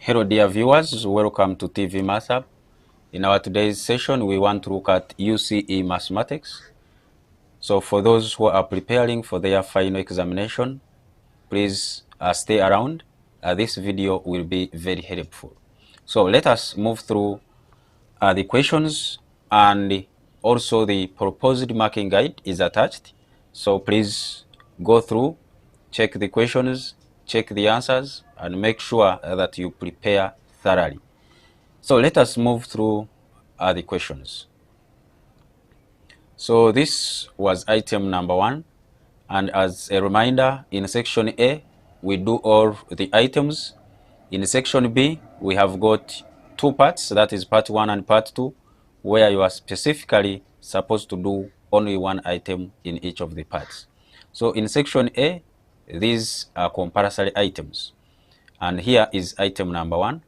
Hello dear viewers, welcome to TV Math Hub. In our today's session, we want to look at UCE Mathematics. So for those who are preparing for their final examination, please stay around. This video will be very helpful. So let us move through the questions, and also the proposed marking guide is attached. So please go through, check the questions, check the answers, and make sure that you prepare thoroughly. So let us move through the questions. So this was item number 1. And as a reminder, in section A, we do all the items. In section B, we have got two parts, that is part 1 and part 2, where you are specifically supposed to do only one item in each of the parts. So in section A, these are compulsory items. And here is item number 1.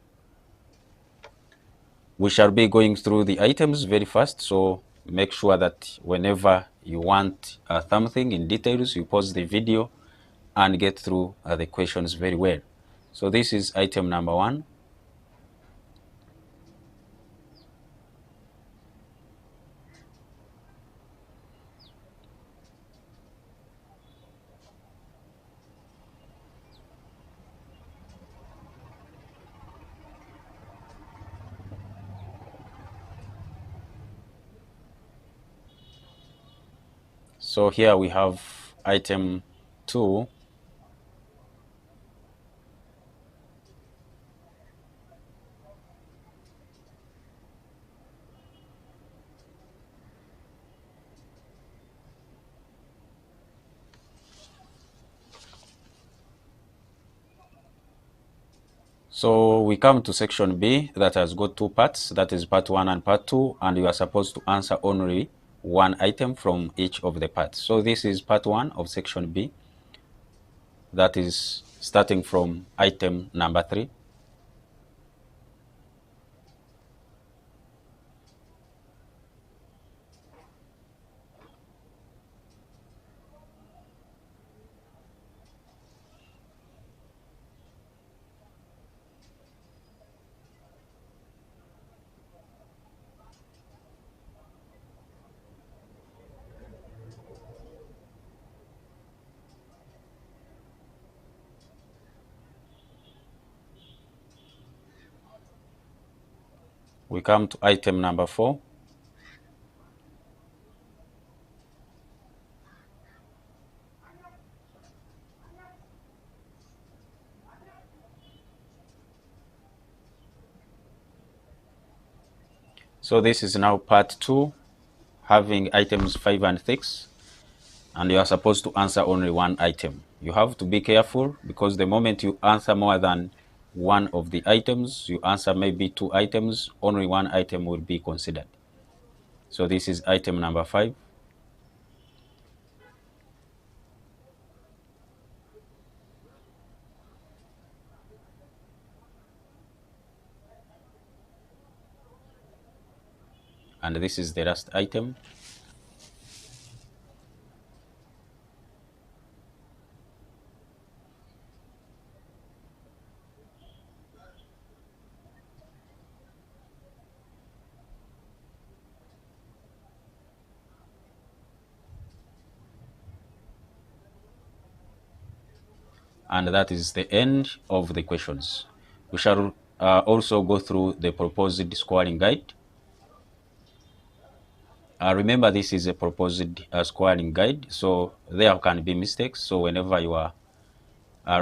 We shall be going through the items very fast, so make sure that whenever you want something in details, you pause the video and get through the questions very well. So this is item number 1. So here we have item 2. So we come to section B that has got two parts, that is part 1 and part 2, and you are supposed to answer only one item from each of the parts. So this is part 1 of section B, that is starting from item number 3. We come to item number 4. So this is now part 2, having items 5 and 6, and you are supposed to answer only one item. You have to be careful, because the moment you answer more than one of the items, you answer maybe 2 items, only one item will be considered. So this is item number 5. And this is the last item. And that is the end of the questions. We shall also go through the proposed scoring guide. Remember, this is a proposed scoring guide, so there can be mistakes. So whenever you are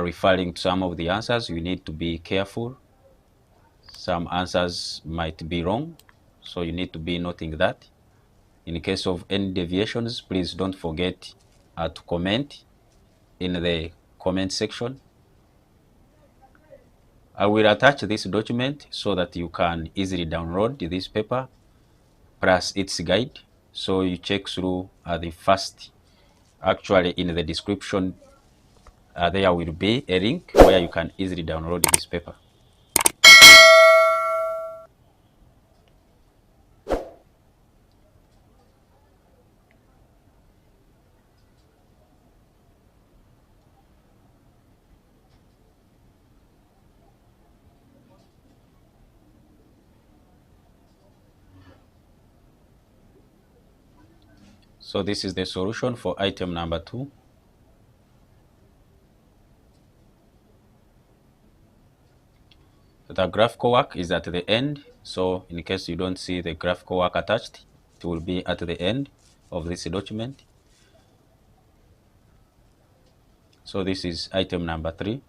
referring to some of the answers, you need to be careful. Some answers might be wrong, so you need to be noting that. In case of any deviations, please don't forget to comment in the comment section. I will attach this document so that you can easily download this paper plus its guide. So you check through the first. Actually, in the description, there will be a link where you can easily download this paper. So this is the solution for item number 2. The graphical work is at the end. So in case you don't see the graphical work attached, it will be at the end of this document. So this is item number 3.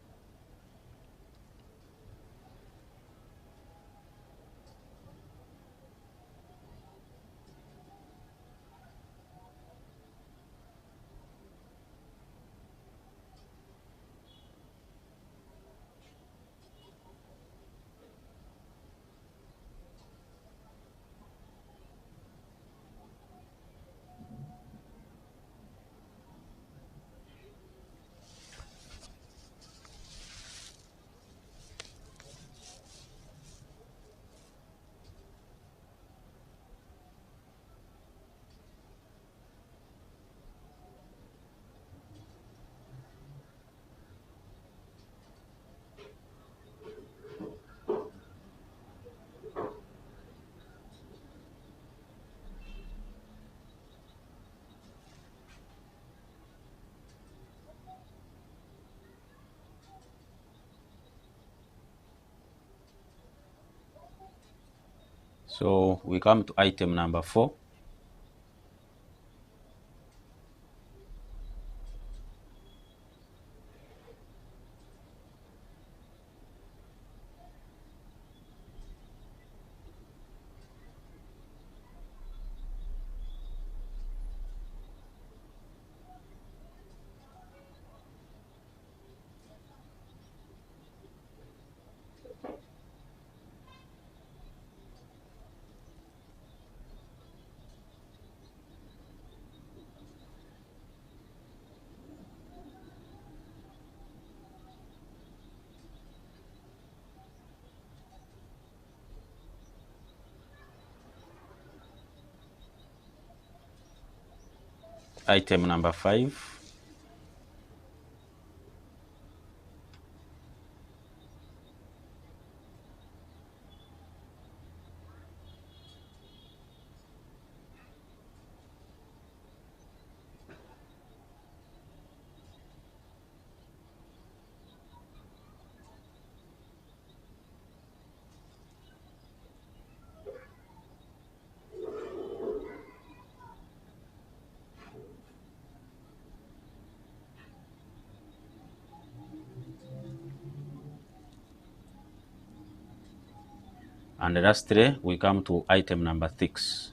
So we come to item number 4. Item number 5. And lastly, we come to item number 6.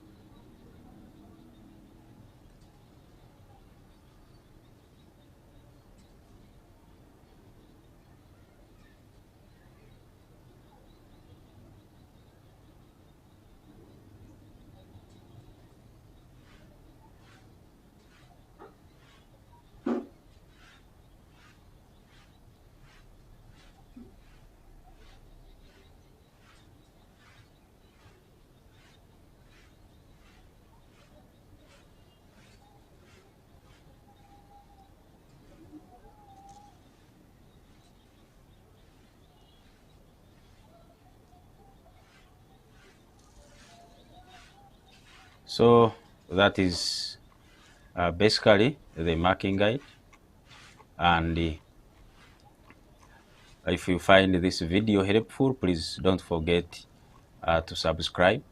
So that is basically the marking guide. And if you find this video helpful, please don't forget to subscribe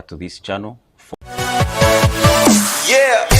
to this channel. Yeah.